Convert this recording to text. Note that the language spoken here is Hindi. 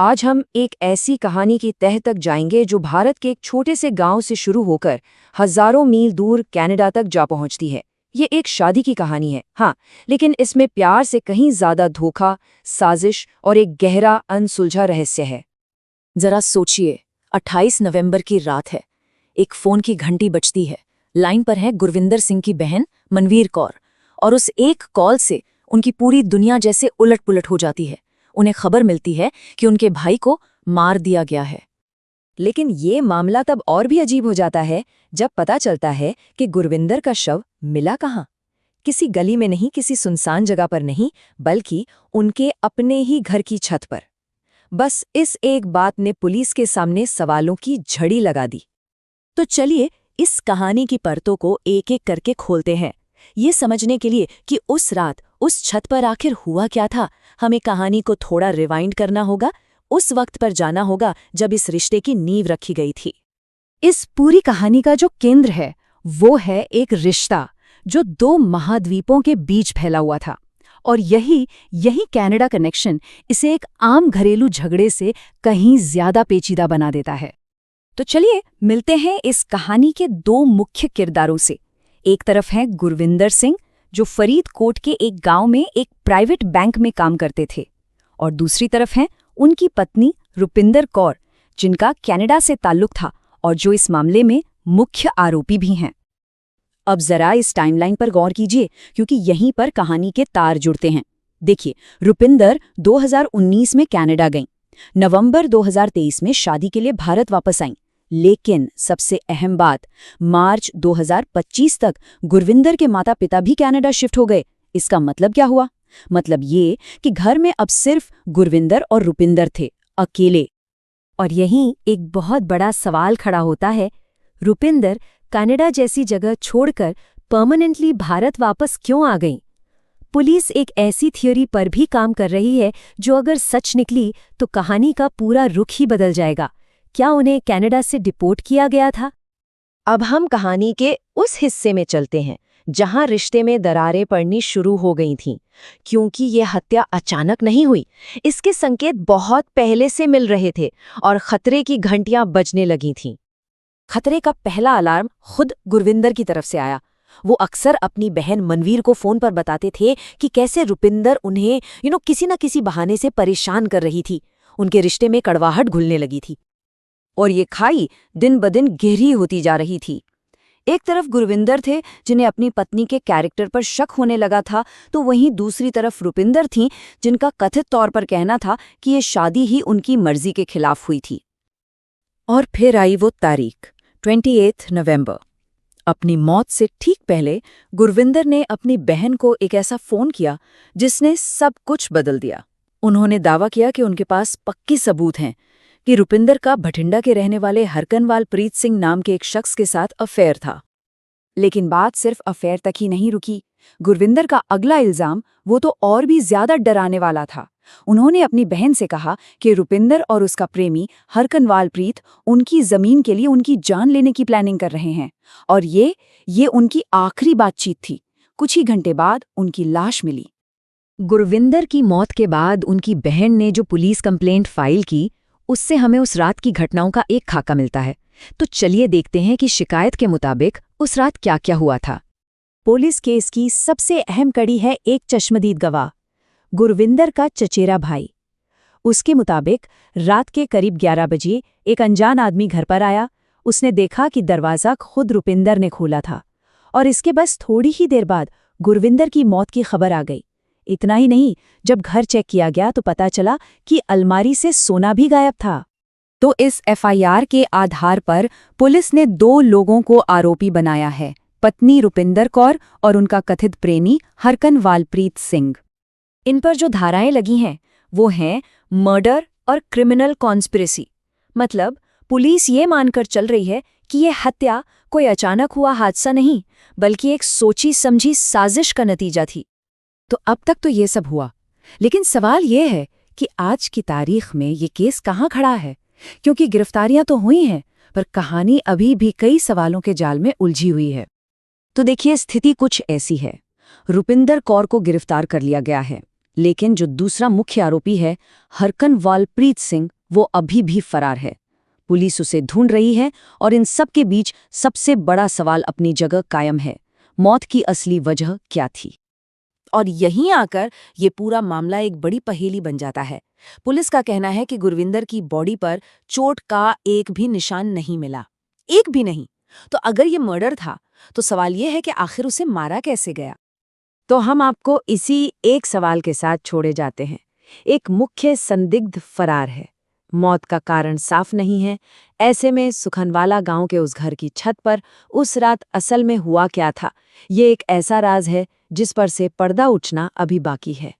आज हम एक ऐसी कहानी की तह तक जाएंगे जो भारत के एक छोटे से गांव से शुरू होकर हजारों मील दूर कनाडा तक जा पहुंचती है। ये एक शादी की कहानी है, हाँ, लेकिन इसमें प्यार से कहीं ज्यादा धोखा, साजिश और एक गहरा अनसुलझा रहस्य है। जरा सोचिए, 28 नवंबर की रात है। एक फोन की घंटी बजती है। लाइन पर है गुरविंदर सिंह की बहन मनवीर कौर, और उस एक कॉल से उनकी पूरी दुनिया जैसे उलट-पुलट हो जाती है। उन्हें खबर मिलती है कि उनके भाई को मार दिया गया है। लेकिन ये मामला तब और भी अजीब हो जाता है जब पता चलता है कि गुरविंदर का शव मिला कहाँ। किसी गली में नहीं, किसी सुनसान जगह पर नहीं, बल्कि उनके अपने ही घर की छत पर। बस इस एक बात ने पुलिस के सामने सवालों की झड़ी लगा दी। तो चलिए इस कहानी की परतों को एक-एक करके खोलते हैं, ये समझने के लिए कि उस रात उस छत पर आखिर हुआ क्या था। हमें कहानी को थोड़ा रिवाइंड करना होगा, उस वक्त पर जाना होगा जब इस रिश्ते की नींव रखी गई थी। इस पूरी कहानी का जो केंद्र है वो है एक रिश्ता जो दो महाद्वीपों के बीच फैला हुआ था, और यही कनाडा कनेक्शन इसे एक आम घरेलू झगड़े से कहीं ज्यादा पेचीदा बना देता है। तो चलिए मिलते हैं इस कहानी के दो मुख्य किरदारों से। एक तरफ है गुरविंदर सिंह, जो फरीदकोट के एक गांव में एक प्राइवेट बैंक में काम करते थे, और दूसरी तरफ है उनकी पत्नी रुपिंदर कौर, जिनका कनाडा से ताल्लुक था और जो इस मामले में मुख्य आरोपी भी हैं। अब जरा इस टाइमलाइन पर गौर कीजिए, क्योंकि यहीं पर कहानी के तार जुड़ते हैं। देखिए, रुपिंदर 2019 में कनाडा गईं, नवंबर 2023 में शादी के लिए भारत वापस आईं। लेकिन सबसे अहम बात, मार्च 2025 तक गुरविंदर के माता पिता भी कनाडा शिफ्ट हो गए। इसका मतलब क्या हुआ? मतलब ये कि घर में अब सिर्फ गुरविंदर और रुपिंदर थे, अकेले। और यहीं एक बहुत बड़ा सवाल खड़ा होता है, रुपिंदर कनाडा जैसी जगह छोड़कर परमानेंटली भारत वापस क्यों आ गईं? पुलिस एक ऐसी थ्योरी पर भी काम कर रही है जो अगर सच निकली तो कहानी का पूरा रुख ही बदल जाएगा। क्या उन्हें कनाडा से डिपोर्ट किया गया था? अब हम कहानी के उस हिस्से में चलते हैं जहां रिश्ते में दरारें पड़नी शुरू हो गई थीं, क्योंकि ये हत्या अचानक नहीं हुई। इसके संकेत बहुत पहले से मिल रहे थे और खतरे की घंटियां बजने लगी थीं। खतरे का पहला अलार्म खुद गुरविंदर की तरफ से आया। वो अक्सर अपनी बहन मनवीर को फोन पर बताते थे कि कैसे रुपिंदर उन्हें किसी न किसी बहाने से परेशान कर रही थी। उनके रिश्ते में कड़वाहट घुलने लगी थी और ये खाई दिन ब दिन गहरी होती जा रही थी। एक तरफ गुरविंदर थे जिन्हें अपनी पत्नी के कैरेक्टर पर शक होने लगा था, तो वहीं दूसरी तरफ रुपिंदर थीं जिनका कथित तौर पर कहना था कि ये शादी ही उनकी मर्जी के खिलाफ हुई थी। और फिर आई वो तारीख, 28 नवंबर। अपनी मौत से ठीक पहले गुरविंदर ने अपनी बहन को एक ऐसा फोन किया जिसने सब कुछ बदल दिया। उन्होंने दावा किया कि उनके पास पक्के सबूत हैं कि रुपिंदर का भटिंडा के रहने वाले हरकनवाल प्रीत सिंह नाम के एक शख्स के साथ अफेयर था। लेकिन बात सिर्फ अफेयर तक ही नहीं रुकी। गुरविंदर का अगला इल्जाम वो तो और भी ज्यादा डराने वाला था। उन्होंने अपनी बहन से कहा कि रुपिंदर और उसका प्रेमी हरकनवाल प्रीत उनकी जमीन के लिए उनकी जान लेने की प्लानिंग कर रहे हैं, और ये उनकी आखिरी बातचीत थी। कुछ ही घंटे बाद उनकी लाश मिली। गुरविंदर की मौत के बाद उनकी बहन ने जो पुलिस कंप्लेंट फाइल की, उससे हमें उस रात की घटनाओं का एक खाका मिलता है। तो चलिए देखते हैं कि शिकायत के मुताबिक उस रात क्या क्या हुआ था। पुलिस केस की सबसे अहम कड़ी है एक चश्मदीद गवाह, गुरविंदर का चचेरा भाई। उसके मुताबिक रात के करीब 11 बजे एक अनजान आदमी घर पर आया। उसने देखा कि दरवाज़ा खुद रुपिंदर ने खोला था, और इसके बस थोड़ी ही देर बाद गुरविंदर की मौत की खबर आ गई। इतना ही नहीं, जब घर चेक किया गया तो पता चला कि अलमारी से सोना भी गायब था। तो इस एफआईआर के आधार पर पुलिस ने 2 लोगों को आरोपी बनाया है, पत्नी रुपिंदर कौर और उनका कथित प्रेमी हरकनवाल प्रीत सिंह। इन पर जो धाराएं लगी हैं वो हैं मर्डर और क्रिमिनल कॉन्स्पिरेसी। मतलब पुलिस ये मानकर चल रही है कि ये हत्या कोई अचानक हुआ हादसा नहीं, बल्कि एक सोची समझी साजिश का नतीजा थी। तो अब तक तो ये सब हुआ, लेकिन सवाल ये है कि आज की तारीख में ये केस कहाँ खड़ा है? क्योंकि गिरफ्तारियां तो हुई हैं, पर कहानी अभी भी कई सवालों के जाल में उलझी हुई है। तो देखिए, स्थिति कुछ ऐसी है। रुपिंदर कौर को गिरफ्तार कर लिया गया है। लेकिन जो दूसरा मुख्य आरोपी है, हरकनवालप्रीत सिंह, वो अभी भी फरार है। पुलिस उसे ढूंढ रही है और इन सब के बीच सबसे बड़ा सवाल अपनी जगह कायम है। मौत की असली वजह क्या थी? और यहीं आकर ये पूरा मामला एक बड़ी पहेली बन जाता है। पुलिस का कहना है कि गुरविंदर की बॉडी पर चोट का एक भी निशान नहीं मिला, एक भी नहीं। तो अगर ये मर्डर था, तो सवाल ये है कि आखिर उसे मारा कैसे गया? तो हम आपको इसी एक सवाल के साथ छोड़े जाते हैं। एक मुख्य संदिग्ध फरार है। मौत का कारण साफ नहीं है। ऐसे में सुखनवाला गांव के उस घर की छत पर उस रात असल में हुआ क्या था, ये एक ऐसा राज है जिस पर से पर्दा उठना अभी बाकी है।